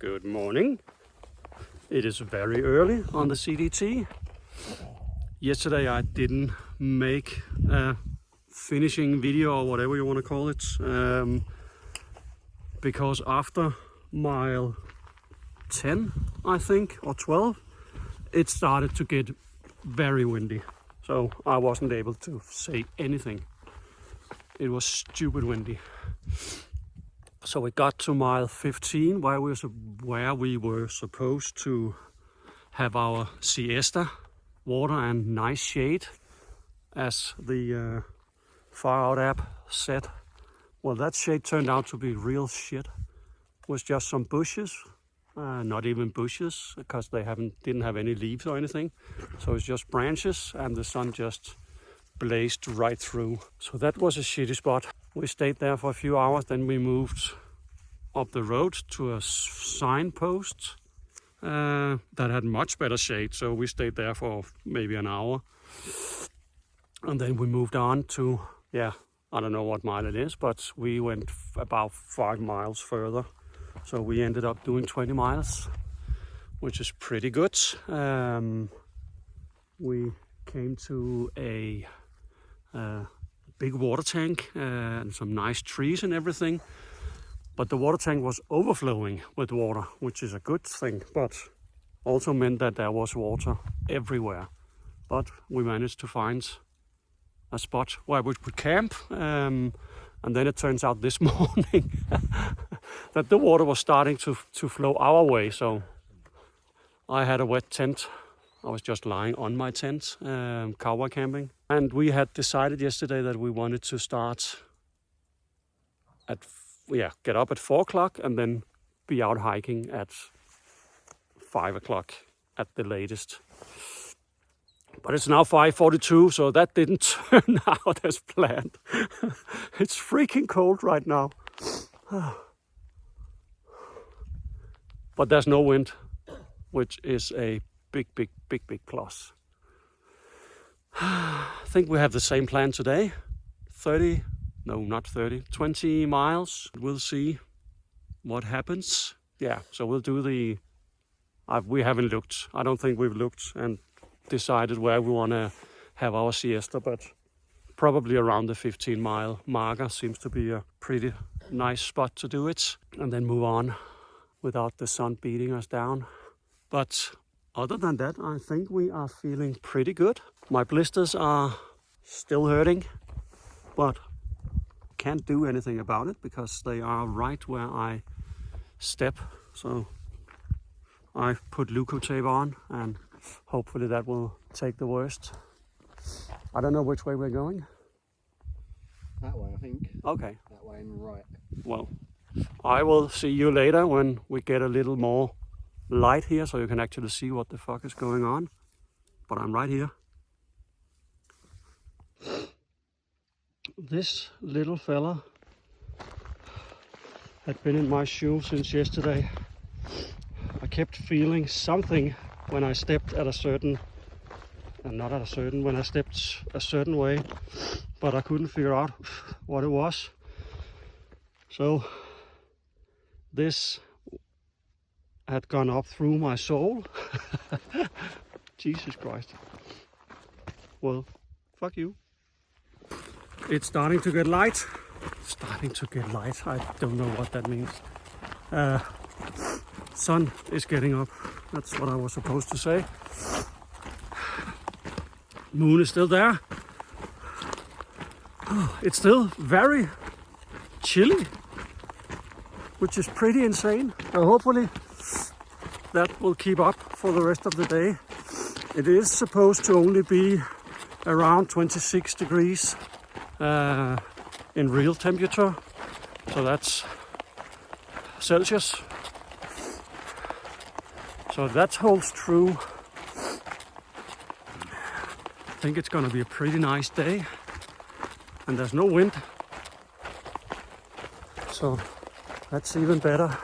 Good morning. It is very early on the CDT. Yesterday I didn't make a finishing video or whatever you want to call it, because after mile 10, I think, or 12, it started to get very windy. So I wasn't able to say anything. It was stupid windy. So we got to mile 15 where we were supposed to have our siesta, water and nice shade, as the Far Out app said. Well, that shade turned out to be real shit. It was just some bushes, not even bushes, because they didn't have any leaves or anything. So it's just branches, and the sun just blazed right through. So that was a shitty spot. We stayed there for a few hours, then we moved up the road to a signpost that had much better shade. So we stayed there for maybe an hour. And then we moved on to, I don't know what mile it is, but we went about 5 miles further. So we ended up doing 20 miles, which is pretty good. We came to a big water tank and some nice trees and everything. But the water tank was overflowing with water, which is a good thing, but also meant that there was water everywhere. But we managed to find a spot where we could camp. And then it turns out this morning that the water was starting to flow our way. So I had a wet tent. I was just lying on my tent, cowboy camping. And we had decided yesterday that we wanted to start get up at 4 o'clock and then be out hiking at 5 o'clock at the latest. But it's now 5:42, so that didn't turn out as planned. It's freaking cold right now. But there's no wind, which is a big plus. I think we have the same plan today. 20 miles. We'll see what happens. Yeah, so we'll do we haven't looked. I don't think we've looked and decided where we want to have our siesta, but probably around the 15-mile marker seems to be a pretty nice spot to do it, and then move on without the sun beating us down. But other than that, I think we are feeling pretty good. My blisters are still hurting, but can't do anything about it because they are right where I step. So I put Luco tape on and hopefully that will take the worst. I don't know which way we're going. That way, I think. Okay. That way and right. Well, I will see you later when we get a little more light here so you can actually see what the fuck is going on. But I'm right here. This little fella had been in my shoe since yesterday. I kept feeling something when I stepped when I stepped a certain way, but I couldn't figure out what it was. So this had gone up through my soul. Jesus Christ. Well, fuck you. It's starting to get light. I don't know what that means. Sun is getting up. That's what I was supposed to say. Moon is still there. It's still very chilly, which is pretty insane. So hopefully that will keep up for the rest of the day. It is supposed to only be around 26 degrees in real temperature, so that's Celsius. So if that holds true, I think it's gonna be a pretty nice day, and there's no wind, so that's even better.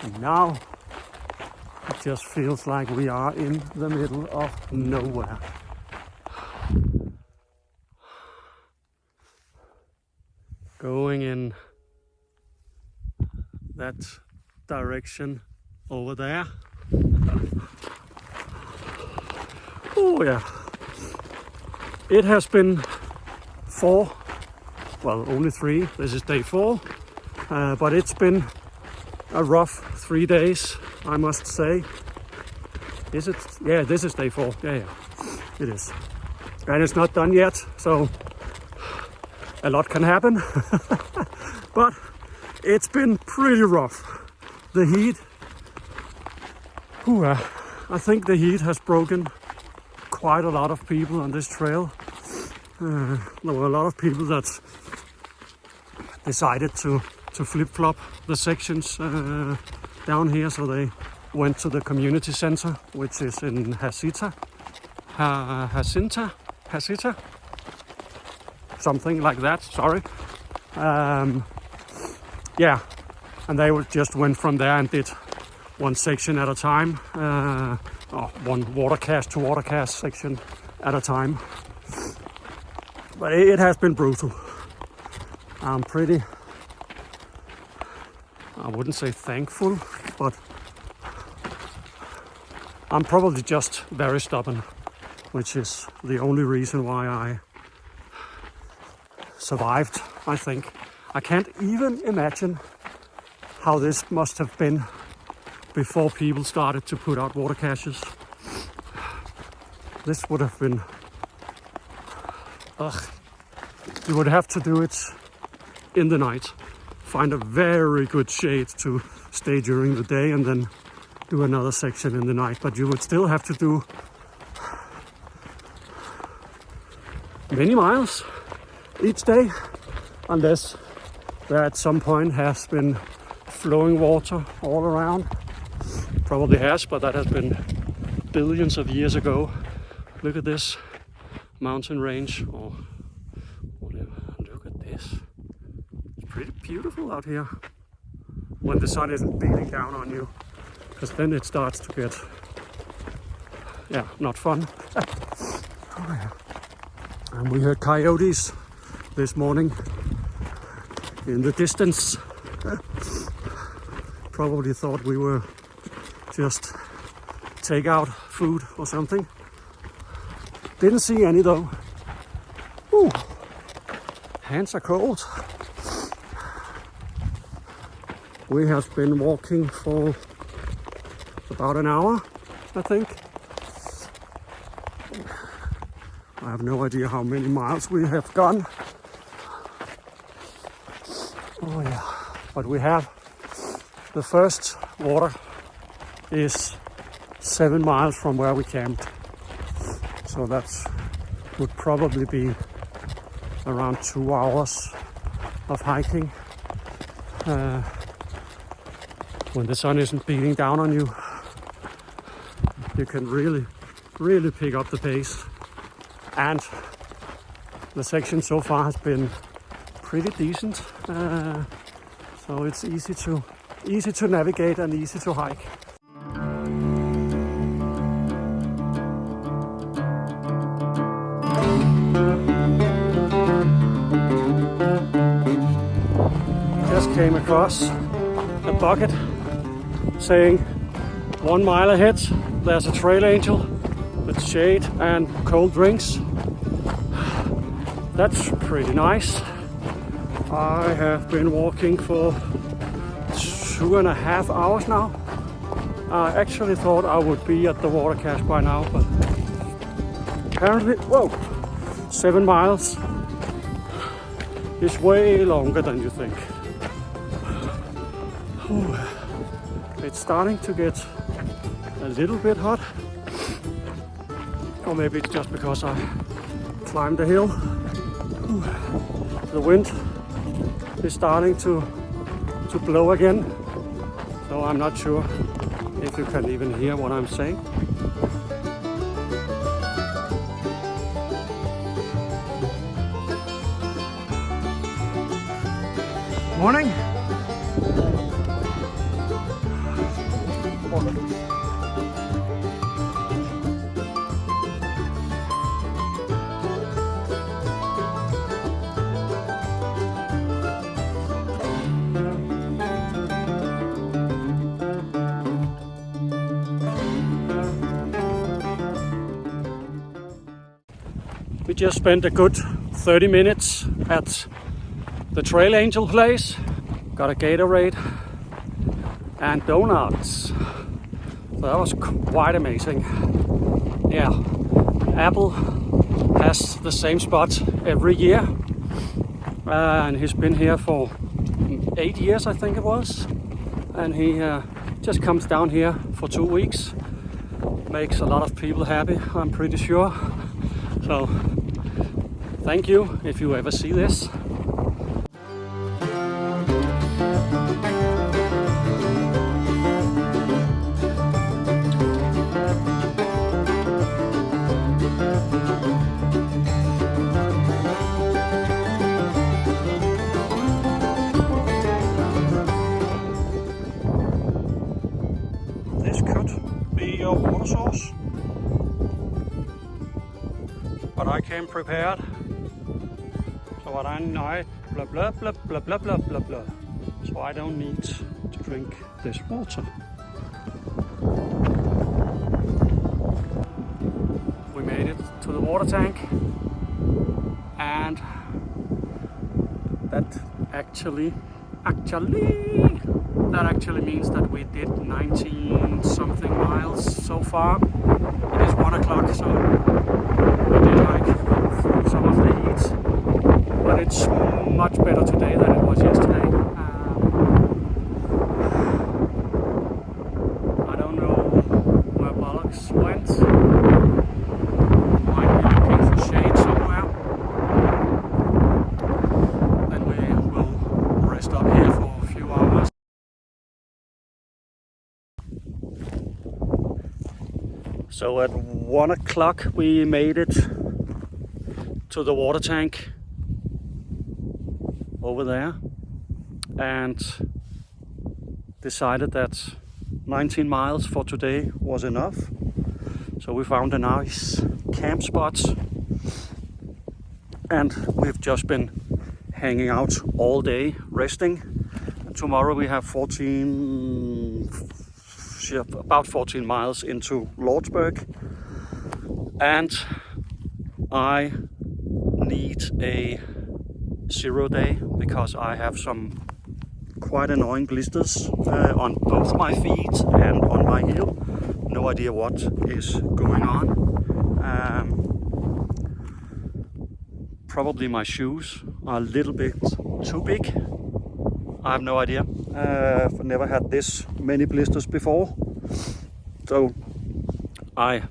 And now it just feels like we are in the middle of nowhere. Going in that direction over there. Oh yeah, it has been 4, well only 3, this is day 4, but it's been a rough 3 days, I must say. Is it? Yeah, this is day 4, yeah, it is. And it's not done yet, so a lot can happen, but it's been pretty rough. The heat, I think the heat has broken quite a lot of people on this trail. There were a lot of people that decided to flip-flop the sections down here, so they went to the community center, which is in Jacinta, something like that, sorry. Yeah, and they just went from there and did one section at a time, one water cache to water cache section at a time. But it has been brutal. I'm pretty, I wouldn't say thankful, but I'm probably just very stubborn, which is the only reason why I survived, I think. I can't even imagine how this must have been before people started to put out water caches. This would have been, you would have to do it in the night. Find a very good shade to stay during the day and then do another section in the night. But you would still have to do many miles each day, unless there at some point has been flowing water all around. Probably has, but that has been billions of years ago. Look at this mountain range, or whatever. Look at this. It's pretty beautiful out here when the sun isn't beating down on you, because then it starts to get, yeah, not fun. Oh, yeah. And we heard coyotes this morning in the distance. Probably thought we were just take out food or something. Didn't see any though. Ooh, hands are cold. We have been walking for about an hour, I think. I have no idea how many miles we have gone. Oh yeah, but we have the first water is 7 miles from where we camped. So that would probably be around 2 hours of hiking. When the sun isn't beating down on you, you can really pick up the pace. And the section so far has been pretty decent. So it's easy to navigate and easy to hike. Just came across a bucket saying 1 mile ahead there's a trail angel with shade and cold drinks. That's pretty nice. I have been walking for 2.5 hours now. I actually thought I would be at the water cache by now, but apparently, 7 miles is way longer than you think. It's starting to get a little bit hot, or maybe it's just because I climbed the hill. The wind is starting to blow again, so I'm not sure if you can even hear what I'm saying. Morning. just spent a good 30 minutes at the Trailhunger place. Got a Gatorade and donuts. So that was quite amazing. Yeah, Apple has the same spot every year. And he's been here for 8 years, I think it was. And he just comes down here for 2 weeks. Makes a lot of people happy, I'm pretty sure. So thank you if you ever see this. This could be your water source, but I came prepared. So what I know, blah blah blah blah blah blah blah blah. So I don't need to drink this water. We made it to the water tank, and that actually means that we did 19 something miles so far. It is 1 o'clock, so we did like through some of the heat, but it's much better today than it was yesterday. I don't know where Bollocks went. Might be looking for shade somewhere. Then we will rest up here for a few hours. So at 1 o'clock we made it to the water tank over there and decided that 19 miles for today was enough. So we found a nice camp spot and we've just been hanging out all day resting. And tomorrow we have about 14 miles into Lordsburg, and I need a 0 day because I have some quite annoying blisters on both my feet and on my heel. No idea what is going on. Probably my shoes are a little bit too big. I have no idea. I've never had this many blisters before. So I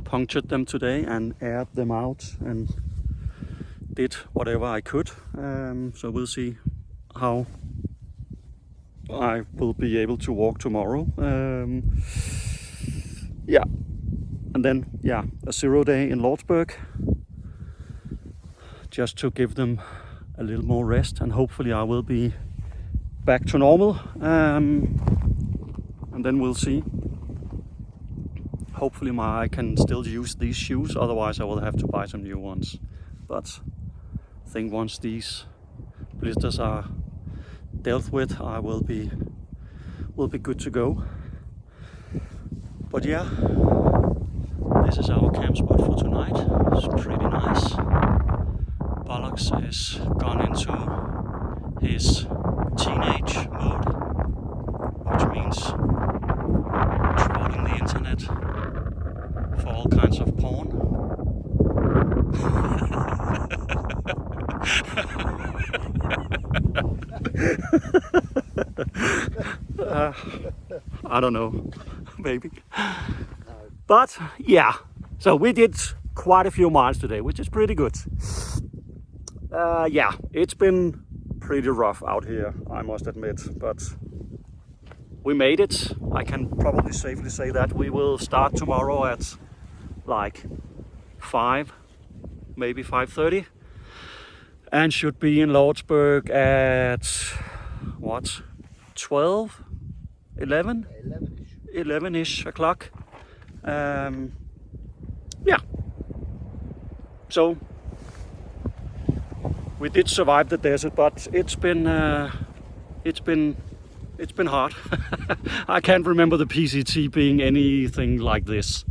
punctured them today and aired them out and did whatever I could. So we'll see how I will be able to walk tomorrow. Yeah, and then a 0 day in Lordsburg, just to give them a little more rest, and hopefully I will be back to normal. And then we'll see. Hopefully I can still use these shoes, otherwise I will have to buy some new ones. But I think once these blisters are dealt with, I will be good to go. But yeah, this is our camp spot for tonight. It's pretty nice. Bollocks is gone into his teenage mode, which means trawling the internet for all kinds of porn. I don't know, maybe. But yeah, so we did quite a few miles today, which is pretty good. Yeah, it's been pretty rough out here, I must admit, but we made it. I can probably safely say that. We will start tomorrow at like 5, maybe 5:30, and should be in Lordsburg at what, 12, 11? 11-ish o'clock. Yeah, so we did survive the desert, but it's been hard. I can't remember the PCT being anything like this.